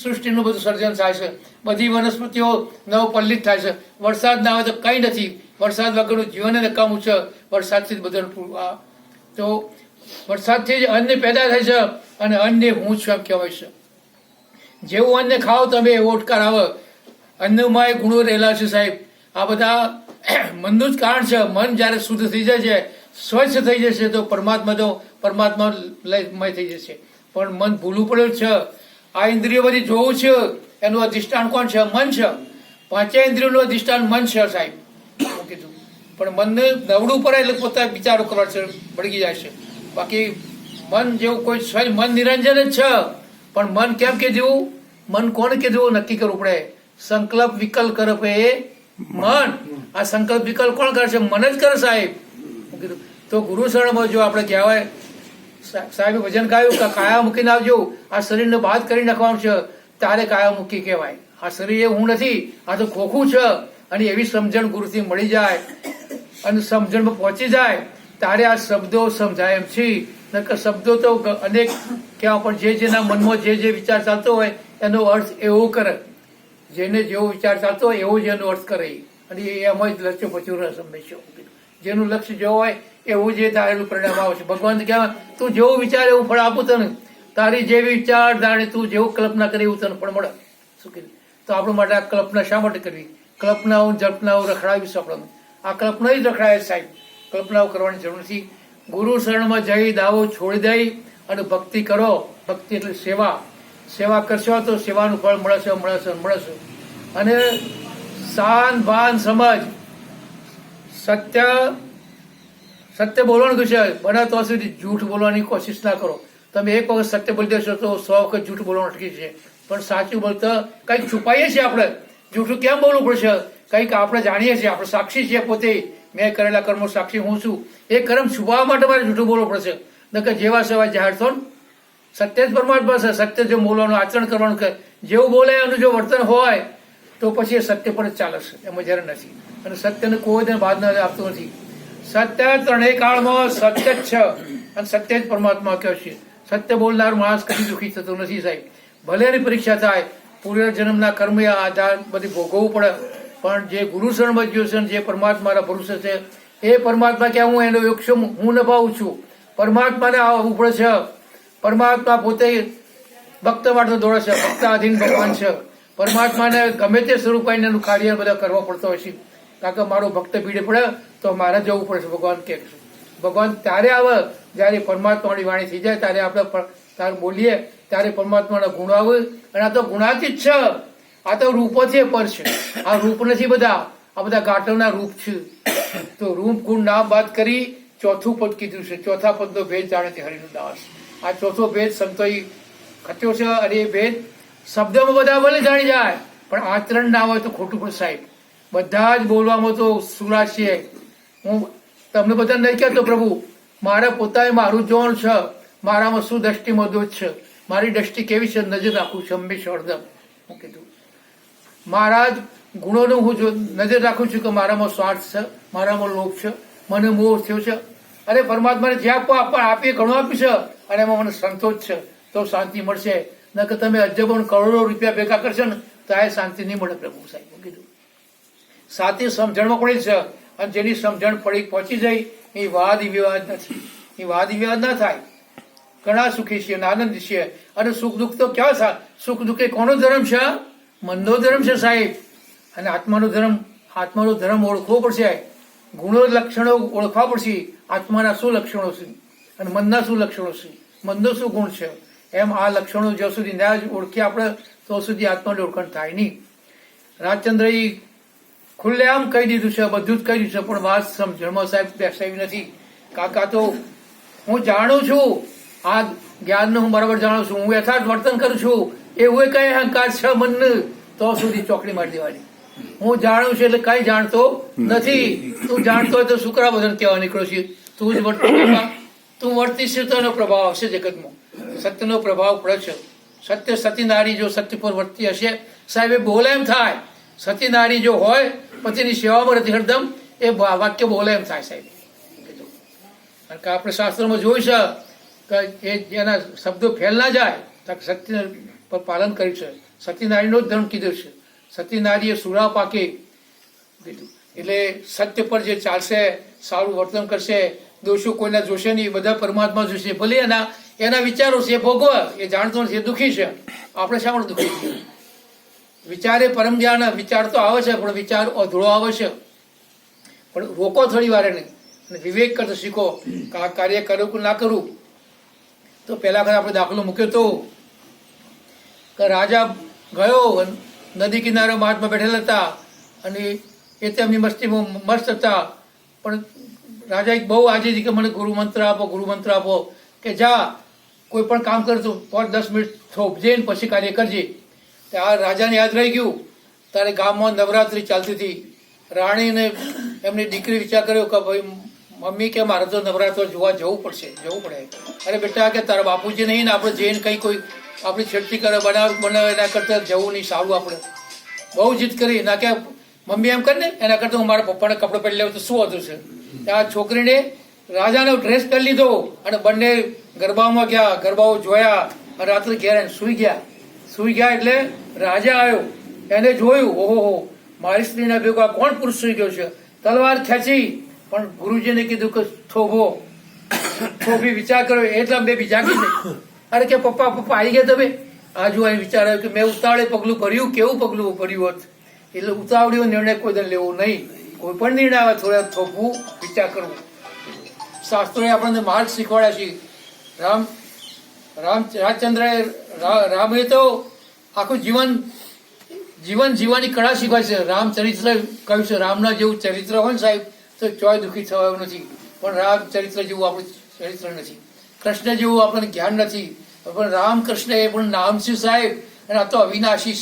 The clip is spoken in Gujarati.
સૃષ્ટિનું બધું સર્જન થાય છે, બધી વનસ્પતિઓ નવપલ્લિત થાય છે. વરસાદ ના આવે તો કંઈ નથી, વરસાદ વગરનું જીવન નકામું છે. વરસાદથી જ બધું તો વરસાદથી જ અન્ન પેદા થાય છે, અને અન્ન હું છું એમ કહેવાય છે. જેવું અન્ન ખાઓ તમે એવો ઓટકાર આવે. અન્નમાં એ ગુણો રહેલા છે સાહેબ. આ બધા મનનું જ કારણ છે. મન જ્યારે શુદ્ધ થઈ જાય છે, સ્વચ્છ થઈ જશે તો પરમાત્મા લયમય થઈ જશે. પણ મન ભૂલું પડેલું છે. આ ઇન્દ્રિયો બધી જોવું છે, એનું અધિષ્ઠાન કોણ છે? મન છે. પાંચે ઇન્દ્રિયોનું અધિષ્ઠાન મન છે સાહેબ. હું કીધું પણ મનને નવડું પડે એટલે પોતા વિચારો કરવા છે, ભડકી જાય છે. બાકી મન જેવું કોઈ સ્વયં મન નિરંજન જ છે. પણ મન કેમ કીધું? મન કોણ કીધું? નક્કી કરવું પડે. સંકલ્પ વિકલ્પ કરે એ મન. આ સંકલ્પ વિકલ્પ કોણ કરે છે? મન જ કરે સાહેબ. કીધું તો ગુરુ શરણમાં જો આપણે કહેવાય, સાહેબે ભજન ગાયું કે કાયા મૂકીને આવજો, આ શરીરને બાદ કરી નાખવાનું છે, તારે કાયા મૂકી કહેવાય. આ શરીર એ હું નથી, આ તો ખોખું છે. અને એવી સમજણ ગુરુથી મળી જાય અને સમજણમાં પહોંચી જાય ત્યારે આ શબ્દો સમજાય એમ છે. નકર શબ્દો તો અનેક કહેવા, પણ જેના મનમાં જે વિચાર ચાલતો હોય એનો અર્થ એવો કરે. જેને જેવો વિચાર ચાલતો હોય એવો જ એનો અર્થ કરે. અને એમાં જ લક્ષ્ય પચ્યું રસ હંમેશા. જેનું લક્ષ્ય જેવું હોય એવું જે ધારેલું પરિણામ આવે છે. ભગવાન કહેવાય તું જેવું વિચાર એવું ફળ આપું તને. તારી જેવી વિચાર ધારે તું જેવું કલ્પના કરી એવું તને ફળ મળે. શું કીધું? તો આપણા માટે આ કલ્પના શા માટે કરવી? કલ્પનાઓ જલ્પનાઓ રખડાવીશ આપણને. આ કલ્પના જ રખડાય સાહેબ. કલ્પનાઓ કરવાની જરૂર નથી. ગુરુ શરણમાં જઈ દાવો છોડી દઈ અને ભક્તિ કરો. ભક્તિ એટલે સેવા. સેવા કરશો તો સેવાનું ફળ મળશે. અને શાન ભાન સમજ સત્ય બોલવાનું છે. બને તો સુધી જૂઠ બોલવાની કોશિશ ના કરો. તમે એક વખત સત્ય બોલી દેશો તો 100 વખત જૂઠ બોલવાનું અટકી છે. પણ સાચું બોલતા કંઈક છુપાઈએ છીએ આપણે. જૂઠું કેમ બોલવું પડશે? કંઈક આપણે જાણીએ છીએ, આપણે સાક્ષી છીએ પોતે. મેં કરેલા કર્મો સાક્ષી હું છું. એ કર્મ છુપાવવા માટે મારે જૂઠું બોલવું પડશે. નકર જેવા સેવા જાહેર થો. સત્ય જ પરમાત્મા છે. સત્ય જો બોલવાનું, આચરણ કરવાનું કે જેવું બોલે એનું જો વર્તન હોય તો પછી એ સત્ય પર જ ચાલે છે. એમાં જ્યારે નથી. અને સત્યને કોઈ દિન બાદ આપતું નથી. સત્ય ત્રણેય કાળમાં સત્ય જ છે. અને સત્ય જ પરમાત્મા કહે છે. સત્ય બોલનાર માણસ કદી દુઃખી થતો નથી સાહેબ. ભલે એની પરીક્ષા થાય, પૂર્વ જન્મના કર્મ આધાર બધી ભોગવવું પડે, પણ જે ગુરુ શરણમાં ગયો છે, જે પરમાત્માના ભરોસે છે, એ પરમાત્મા કે હું એનો યોગ છું, હું નભાવું છું. પરમાત્માને આવવું પડે છે. પરમાત્મા પોતે ભક્ત માટે દોડે છે. ભક્તાધીન ભગવાન છે. પરમાત્માને ગમે તે સ્વરૂપ એનું કાર્ય બધા કરવા પડતો હોય છે. કારણ કે મારો ભક્ત ભીડે પડે તો મારે જવું પડે છે. ભગવાન કે ભગવાન ત્યારે આવે જ્યારે પરમાત્માની વાણી થઈ જાય, ત્યારે આપણે તાર બોલીએ ત્યારે પરમાત્માના ગુણ આવે. અને આ તો ગુણાતીત છે. આ તો રૂપોથી પર છે. આ રૂપ નથી બધા. આ બધા ગાંઠોના રૂપ છે. તો રૂપ ગુણ નામ બાદ કરી ચોથું પદ કીધું છે. ચોથા પદનો ભેદ જાણે છે હરિનો દાસ. આ ચોથો ભેદ સંતોએ ખચ્યો છે. અને એ ભેદ શબ્દમાં બધા ભલે જાણી જાય, પણ આચરણ ના હોય તો ખોટું પણ સાહેબ. બધા જ બોલવામાં તો સુરા છે. હું તમને બધા નહીં કહેતો પ્રભુ, મારે પોતાએ મારું જોવાનું છે. મારામાં શું દ્રષ્ટિમાં દોષ છે, મારી દ્રષ્ટિ કેવી છે, નજર રાખું છું હંમેશા હરદમ. હું કીધું મારા જ ગુણોનું હું નજર રાખું છું કે મારામાં સ્વાર્થ છે, મારામાં લોભ છે, મને મોહ થયો છે. અરે પરમાત્માને જે આપીએ ઘણું આપ્યું છે, અને એમાં મને સંતોષ છે તો શાંતિ મળશે. ન કે તમે અજબો કરોડો રૂપિયા ભેગા કરશો ને તો આ શાંતિ નહીં મળે પ્રભુ સાહેબ. હું કીધું સાચી સમજણમાં પડી છે. અને જેની સમજણ પડી પહોંચી જાય એ વાદ વિવાદ નથી. એ વાદ વિવાદ ના થાય. ઘણા સુખી છીએ, આનંદ છીએ. અને સુખ દુઃખ તો ક્યાં થાય? સુખ દુઃખ એ કોનો ધર્મ છે? મનનો ધર્મ છે સાહેબ. અને આત્માનો ધર્મ ઓળખવો પડશે. ગુણો લક્ષણો ઓળખવા પડશે. આત્માના શું લક્ષણો છે અને મનના શું લક્ષણો છે, મનનો શું ગુણ છે. એમ આ લક્ષણો જ્યાં સુધી ના ઓળખીએ આપણે તો સુધી આત્માની ઓળખાણ થાય નહીં. રાજચંદ્રએ ખુલ્લેઆમ કહી દીધું છે, બધું જ કહી દીધું છે, પણ વાત સમજણમાં સાહેબ બેસાવી નથી. કાકા તો હું જાણું છું, આ જ્ઞાનને હું બરાબર જાણું છું, હું યથાર્થ વર્તન કરું છું. એવું કઈ અહંકાર છે મનને તો સુધી ચોકડી મારી દેવાની. હું જાણું છું એટલે કઈ જાણતો નથી. તું જાણતો હોય તો શુક્રા બધાને કહેવા નીકળ્યો છે. તું જ તું વર્તીશ તો એનો પ્રભાવ આવશે જગતમાં. સત્યનો પ્રભાવ પડે છે. સત્ય સતી નારી જો સત્ય પર વર્તી હશે સાહેબ, એ બોલે એમ થાય. સતી નારી જો હોય પતિની સેવામાં રહેતી હરદમ, એ વાક્ય બોલે એમ થાય સાહેબ. કારણ કે આપણે શાસ્ત્રોમાં જોયું છે કે એ એના શબ્દો ફેલ ના જાય, સત્ય પર પાલન કર્યું છે. સત્યનારાયણનો જ ધર્મ કીધો છે. સત્યનારાયણે સુરા પાકે કીધું. એટલે સત્ય પર જે ચાલશે, સારું વર્તન કરશે, દોષો કોઈના જોશે નહીં, બધા પરમાત્મા જોશે. ભલે એના વિચારો છે એ ભોગવે, એ જાણતો નથી, એ દુઃખી છે. આપણે શા માટે દુઃખી છીએ? વિચારે પરમ જ્ઞાન. વિચાર તો આવે છે, પણ વિચાર અધૂરો આવે છે. પણ રોકો થોડી વાર એને, અને વિવેક કરતો શીખો કે આ કાર્ય કરું કે ના કરું. તો પહેલા વખત આપણે દાખલો મૂક્યો તો કે રાજા ગયો, નદી કિનારે મહાત્મા બેઠેલા હતા, અને એ તેમની મસ્તીમાં મસ્ત હતા. પણ રાજા એક બહુ આજીજી કે મને ગુરુ મંત્ર આપો, ગુરુ મંત્ર આપો, કે જા કોઈ પણ કામ કરતું 5-10 મિનિટ થોભજે ને પછી કાર્ય કરજે. આ રાજાને યાદ રહી ગયું. ત્યારે ગામમાં નવરાત્રિ ચાલતી હતી. રાણીને એમની દીકરી વિચાર કર્યો કે ભાઈ મમ્મી કે મારે તો નવરાત્ર જોવા જવું પડે. અરે બેટા કે તારા બાપુજી નહીં ને આપણે જઈને કંઈ કોઈ આપણી છેડતી કરે બનાવે એના કરતાં જવું નહીં સારું. આપણે બહુ જીદ કરી ના કે મમ્મી એમ કરીને એના કરતાં હું મારા પપ્પાને કપડે પહેરી લેવું તો શું હતું છે. આ છોકરીને રાજાનો ડ્રેસ પહેરી લીધો અને બંને ગરબામાં ગયા, ગરબાઓ જોયા, અને રાત્રે ઘેર સૂઈ ગયા. એટલે રાજા આવ્યો, એને જોયું, ઓહો મારી સ્ત્રીના ભેગો આ કોણ પુરુષ સૂઈ ગયો છે. તલવાર ખેંચી, પણ ગુરુજીને કીધું કે થોભી વિચાર કર્યો. એટલે બે જાગી ગઈ. અરે કે પપ્પા આવી ગયા તમે? આ જો અહીં વિચાર આવ્યો કે મેં ઉતાવળે પગલું ભર્યું, કેવું પગલું ભર્યું હોત. એટલે ઉતાવળીઓ નિર્ણય કોઈ દિન લેવો નહીં. કોઈ પણ નિર્ણય આવે થોડા થોભવું, વિચાર કરવું. શાસ્ત્રોએ આપણને માર્ગ શીખવાડ્યા છે. રામે તો આખું જીવન જીવવાની કળા શીખવાય છે. રામચરિત્ર કહ્યું છે, રામના જેવું ચરિત્ર હોય ને સાહેબ તો ચોય દુઃખી થવાનું નથી. પણ રામચરિત્ર જેવું આપણું ચરિત્ર નથી. કૃષ્ણ જેવું આપણને જ્ઞાન નથી. પણ રામકૃષ્ણ એ પણ નામ છે સાહેબ, અને આ તો અવિનાશી